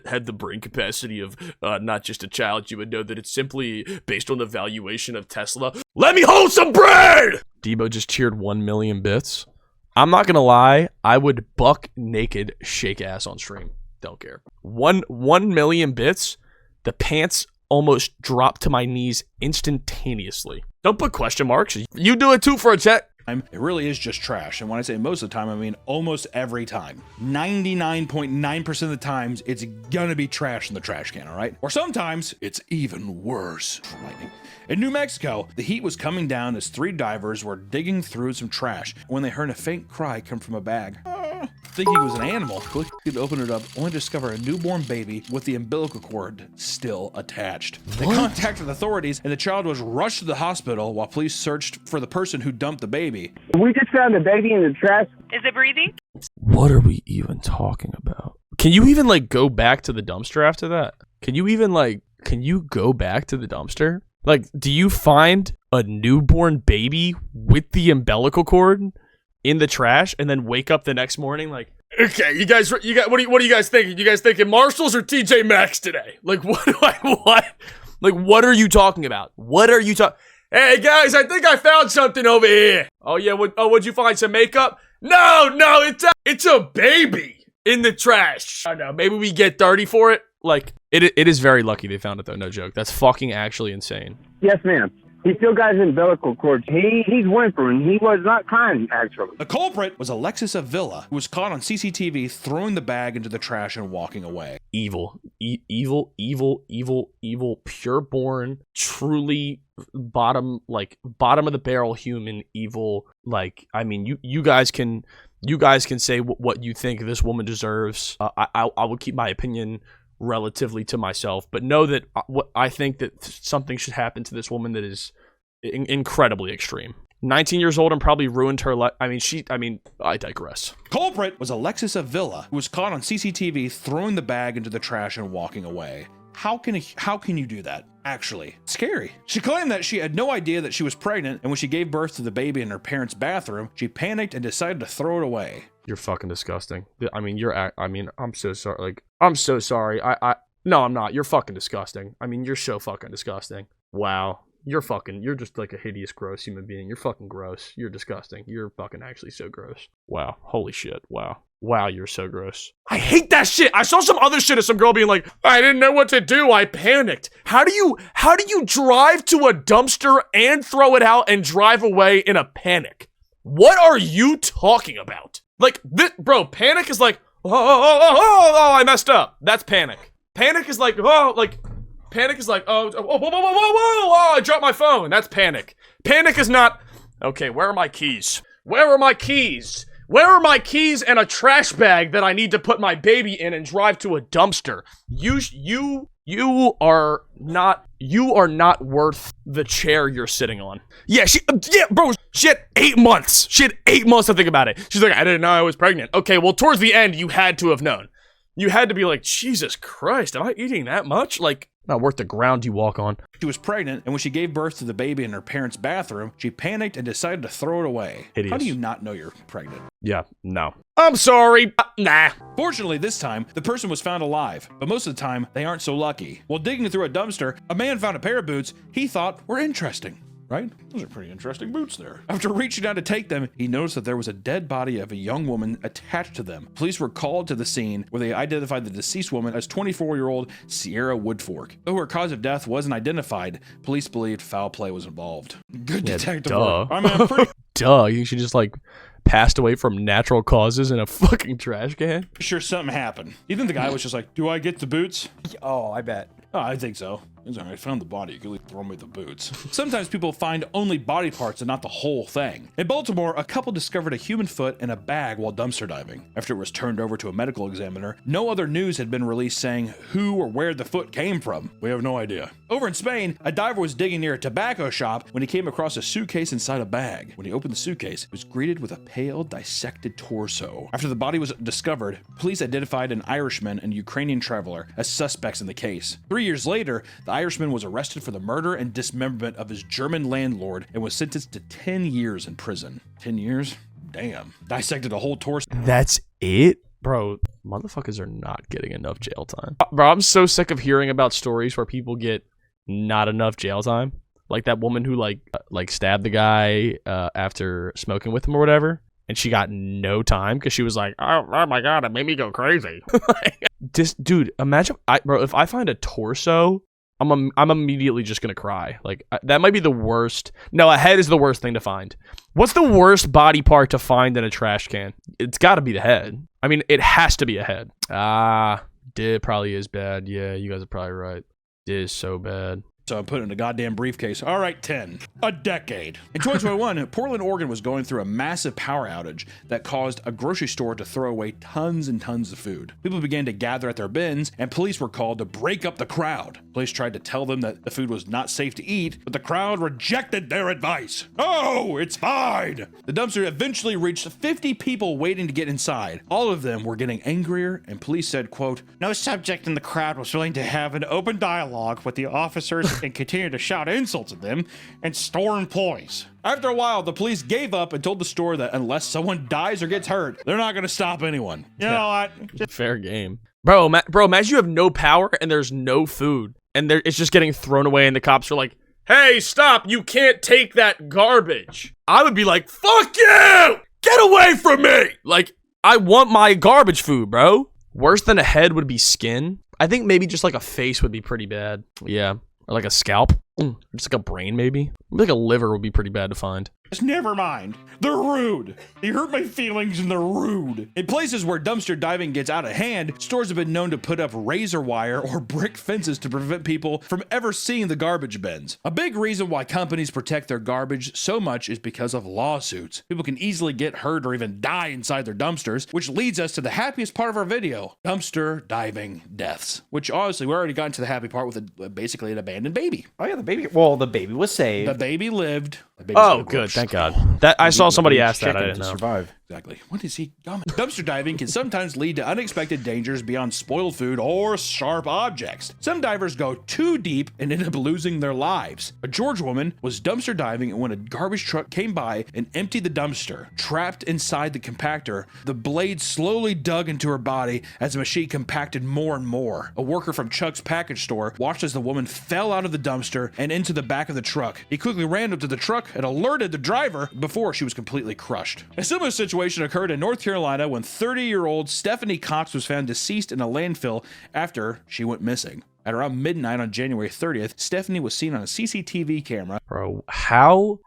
had the brain capacity of not just a child, you would know that it's simply based on the valuation of Tesla. Let me hold some bread! Debo just cheered 1 million bits. I'm not gonna lie, I would buck naked shake ass on stream. Don't care. 1 million bits, the pants almost dropped to my knees instantaneously. Don't put question marks. You do it too for a chat. It really is just trash. And when I say most of the time, I mean almost every time. 99.9% of the times, it's gonna be trash in the trash can, all right? Or sometimes, it's even worse. Lightning. In New Mexico, the heat was coming down as 3 divers were digging through some trash when they heard a faint cry come from a bag. Thinking it was an animal, quickly to open it up, only to discover a newborn baby with the umbilical cord still attached. They contacted authorities, and the child was rushed to the hospital while police searched for the person who dumped the baby. We just found a baby in the trash. Is it breathing? What are we even talking about? Can you even like go back to the dumpster after that? Can you go back to the dumpster? Like, do you find a newborn baby with the umbilical cord in the trash and then wake up the next morning like, okay, you guys, what are you guys thinking? You guys thinking Marshalls or TJ Maxx today? Like, what? Like, what are you talking about? What are you talking? Hey guys, I think I found something over here. Oh yeah, what'd you find? Some makeup? No, it's a baby in the trash. I don't know, maybe we get 30 for it. Like, it is very lucky they found it, though. No joke. That's fucking actually insane. Yes, ma'am. He still got his umbilical cord. He's whimpering. He was not crying, actually. The culprit was Alexis Avila, who was caught on CCTV throwing the bag into the trash and walking away. Evil. Evil. Pure born, truly bottom of the barrel human evil. Like, I mean, you guys can say what you think this woman deserves. I will keep my opinion relatively to myself, but know that I think that something should happen to this woman that is incredibly extreme. 19 years old and probably ruined her life. I digress. Culprit was Alexis Avila, who was caught on CCTV throwing the bag into the trash and walking away. How can you do that? Actually, scary. She claimed that she had no idea that she was pregnant, and when she gave birth to the baby in her parents' bathroom, she panicked and decided to throw it away. You're fucking disgusting. I'm so sorry. Like, I'm so sorry. No, I'm not. You're fucking disgusting. I mean, you're so fucking disgusting. Wow. You're just like a hideous, gross human being. You're fucking gross. You're disgusting. You're fucking actually so gross. Wow. Holy shit. Wow, you're so gross. I hate that shit. I saw some other shit of some girl being like, I didn't know what to do. I panicked. How do you drive to a dumpster and throw it out and drive away in a panic? What are you talking about? Like, this, bro, panic is like, oh, I messed up. That's panic. Panic is like, whoa, I dropped my phone. That's panic. Panic is not, okay, where are my keys? Where are my keys? Where are my keys and a trash bag that I need to put my baby in and drive to a dumpster? You are not worth the chair you're sitting on. Yeah, bro, she had 8 months. She had 8 months to think about it. She's like, I didn't know I was pregnant. Okay, well, towards the end, you had to have known. You had to be like, Jesus Christ, am I eating that much? Like, not worth the ground you walk on. She was pregnant, and when she gave birth to the baby in her parents' bathroom, she panicked and decided to throw it away. Hideous. How do you not know you're pregnant? Yeah, no. I'm sorry. Nah. Fortunately, this time, the person was found alive, but most of the time, they aren't so lucky. While digging through a dumpster, a man found a pair of boots he thought were interesting. Right? Those are pretty interesting boots there. After reaching down to take them, he noticed that there was a dead body of a young woman attached to them. Police were called to the scene where they identified the deceased woman as 24-year-old Sierra Woodfork. Though her cause of death wasn't identified, police believed foul play was involved. Good detective work. I mean, I'm pretty Duh, you should just like passed away from natural causes in a fucking trash can. sure something happened. You think the guy was just like, do I get the boots? Oh, I bet. Oh, I think so. I found the body. You can throw me the boots. Sometimes people find only body parts and not the whole thing. In Baltimore, a couple discovered a human foot in a bag while dumpster diving. After it was turned over to a medical examiner, no other news had been released saying who or where the foot came from. We have no idea. Over in Spain, a diver was digging near a tobacco shop when he came across a suitcase inside a bag. When he opened the suitcase, he was greeted with a pale, dissected torso. After the body was discovered, police identified an Irishman and Ukrainian traveler as suspects in the case. 3 years later, the Irishman was arrested for the murder and dismemberment of his German landlord and was sentenced to 10 years in prison. 10 years? Damn. Dissected a whole torso. That's it? Bro, motherfuckers are not getting enough jail time. Bro, I'm so sick of hearing about stories where people get not enough jail time. Like that woman who like stabbed the guy after smoking with him or whatever. And she got no time because she was like, oh my God, it made me go crazy. Dude, imagine, bro, if I find a torso, I'm immediately just gonna cry. Like, that might be the worst. No, a head is the worst thing to find. What's the worst body part to find in a trash can? It's gotta be the head. I mean, it has to be a head. It probably is bad. Yeah, you guys are probably right. It is so bad. So I put it in a goddamn briefcase. All right, 10. A decade. In 2021, Portland, Oregon was going through a massive power outage that caused a grocery store to throw away tons and tons of food. People began to gather at their bins, and police were called to break up the crowd. Police tried to tell them that the food was not safe to eat, but the crowd rejected their advice. Oh, it's fine. The dumpster eventually reached 50 people waiting to get inside. All of them were getting angrier, and police said, quote, no subject in the crowd was willing to have an open dialogue with the officers and continue to shout insults at them and store employees. After a while, the police gave up and told the store that unless someone dies or gets hurt, they're not going to stop anyone. You know what? Fair game. Bro, imagine you have no power and there's no food. And it's just getting thrown away and the cops are like, hey, stop, you can't take that garbage. I would be like, fuck you! Get away from me! Like, I want my garbage food, bro. Worse than a head would be skin. I think maybe just like a face would be pretty bad. Yeah. Or like a scalp. Just like a brain, maybe. Maybe like a liver would be pretty bad to find. Just never mind. They're rude. They hurt my feelings and they're rude. In places where dumpster diving gets out of hand, stores have been known to put up razor wire or brick fences to prevent people from ever seeing the garbage bins. A big reason why companies protect their garbage so much is because of lawsuits. People can easily get hurt or even die inside their dumpsters, which leads us to the happiest part of our video, dumpster diving deaths. Which honestly, we already got to the happy part with basically an abandoned baby. Oh yeah, the baby. Well, the baby was saved. The baby lived. Oh, good. Thank God. That I saw somebody ask that. I didn't know. Survive. Exactly. What is he? Dumpster diving can sometimes lead to unexpected dangers beyond spoiled food or sharp objects. Some divers go too deep and end up losing their lives. A Georgia woman was dumpster diving when a garbage truck came by and emptied the dumpster. Trapped inside the compactor, the blade slowly dug into her body as the machine compacted more and more. A worker from Chuck's package store watched as the woman fell out of the dumpster and into the back of the truck. He quickly ran up to the truck and alerted the driver before she was completely crushed. A similar situation occurred in North Carolina when 30-year-old Stephanie Cox was found deceased in a landfill after she went missing. At around midnight on January 30th, Stephanie was seen on a CCTV camera. Bro, how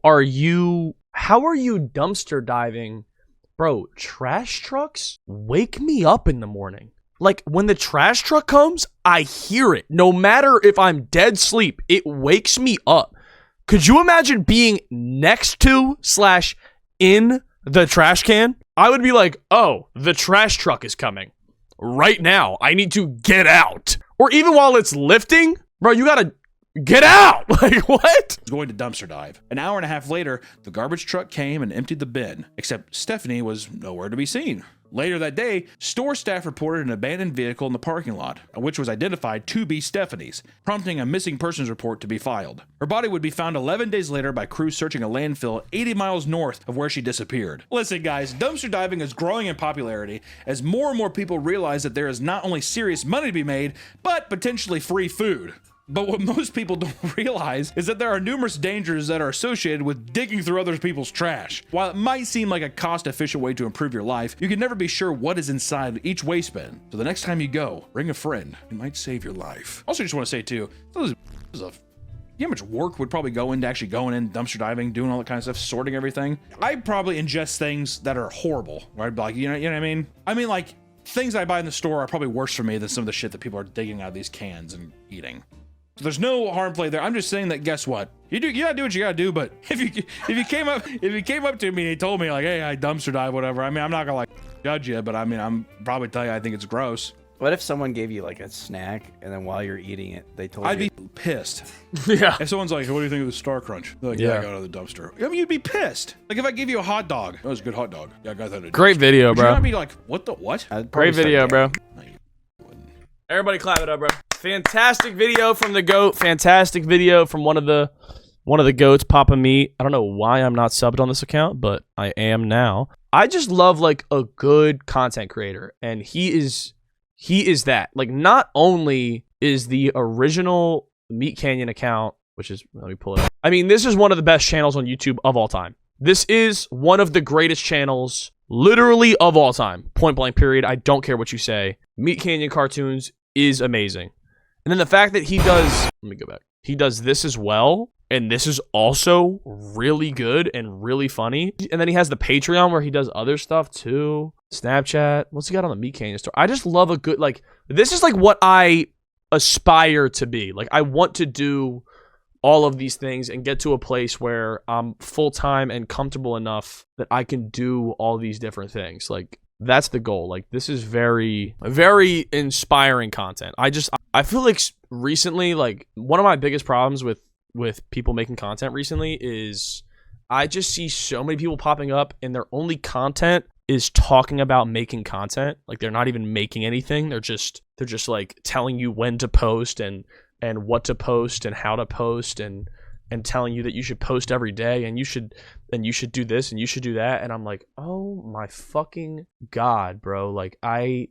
are you dumpster diving? Bro, trash trucks wake me up in the morning. Like, when the trash truck comes, I hear it. No matter if I'm dead sleep, it wakes me up. Could you imagine being next to / in the trash can? I would be like, oh, the trash truck is coming right now. I need to get out. Or even while it's lifting, bro, you gotta get out. Like, what? Going to dumpster dive. An hour and a half later, the garbage truck came and emptied the bin, except Stephanie was nowhere to be seen. Later that day, store staff reported an abandoned vehicle in the parking lot, which was identified to be Stephanie's, prompting a missing persons report to be filed. Her body would be found 11 days later by crews searching a landfill 80 miles north of where she disappeared. Listen guys, dumpster diving is growing in popularity as more and more people realize that there is not only serious money to be made, but potentially free food. But what most people don't realize is that there are numerous dangers that are associated with digging through other people's trash. While it might seem like a cost-efficient way to improve your life, you can never be sure what is inside each waste bin. So the next time you go, bring a friend. It might save your life. Also, just want to say too, you know how much work would probably go into actually going in, dumpster diving, doing all that kind of stuff, sorting everything? I probably ingest things that are horrible, right? Like, you know what I mean? I mean, like, things I buy in the store are probably worse for me than some of the shit that people are digging out of these cans and eating. So there's no harm play there. I'm just saying that, guess what? You gotta do what you gotta do, but if you came up to me and you told me like, hey, I dumpster dive, whatever, I mean, I'm not gonna like judge you, but I mean, I'm probably tell you I think it's gross. What if someone gave you like a snack and then while you're eating it, they told you? I'd be pissed. Yeah. If someone's like, what do you think of the Star Crunch? They're like, yeah, I got it out of the dumpster. I mean, you'd be pissed. Like if I give you a hot dog. That was a good hot dog. Yeah, I got that out of the Great dumpster. video, Would bro. you not be like, what the what? Great video, bro. Everybody clap it up, bro. Fantastic video from the GOAT. Fantastic video from one of the GOATs, Papa Meat. I don't know why I'm not subbed on this account, but I am now. I just love like a good content creator, and he is that. Like, not only is the original Meat Canyon account, which is, let me pull it up. I mean, this is one of the best channels on YouTube of all time. This is one of the greatest channels, literally, of all time. Point blank period. I don't care what you say. Meat Canyon cartoons is amazing. And then the fact that he does, let me go back. He does this as well, and this is also really good and really funny. And then he has the Patreon where he does other stuff too. Snapchat. What's he got on the Meat Canyon store? I just love a good, like, this is like what I aspire to be. Like, I want to do all of these things and get to a place where I'm full-time and comfortable enough that I can do all these different things. Like, that's the goal. Like, this is very, very inspiring content. I feel like recently, like, one of my biggest problems with people making content recently is I just see so many people popping up and their only content is talking about making content. Like, they're not even making anything. They're just like telling you when to post and what to post and how to post and telling you that you should post every day and you should do this and you should do that. And I'm like, oh my fucking God, bro. Like, I